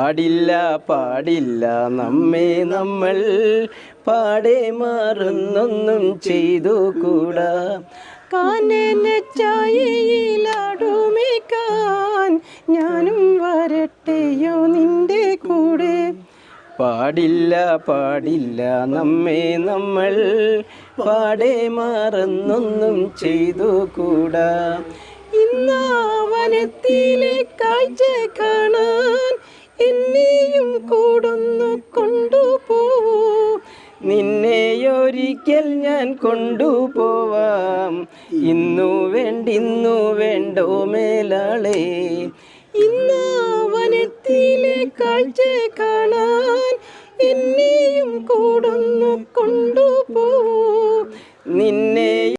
പാടില്ല പാടില്ല നമ്മെ നമ്മൾ പാടെ മാറുന്നൊന്നും ചെയ്തു കൂടാ. കാനനച്ചായയിലാടുമേക്കാൻ ഞാനും വരട്ടെയോ നിന്റെ കൂടെ. പാടില്ല പാടില്ല നമ്മെ നമ്മൾ പാടെ മാറുന്നൊന്നും ചെയ്തു കൂടാ. ഇന്നാ വനത്തിലെ കാഴ്ച കാണാൻ എന്നെയും കൂടൊന്നു കൊണ്ടുപോവൂ. നിന്നെയൊരിക്കൽ ഞാൻ കൊണ്ടുപോവാം. ഇന്നു വേണ്ടോ മേലാളെ. ഇന്നാ വനത്തിലെ കാഴ്ച കാണാൻ എന്നെയും കൂടൊന്നു കൊണ്ടുപോവൂ. നിന്നെ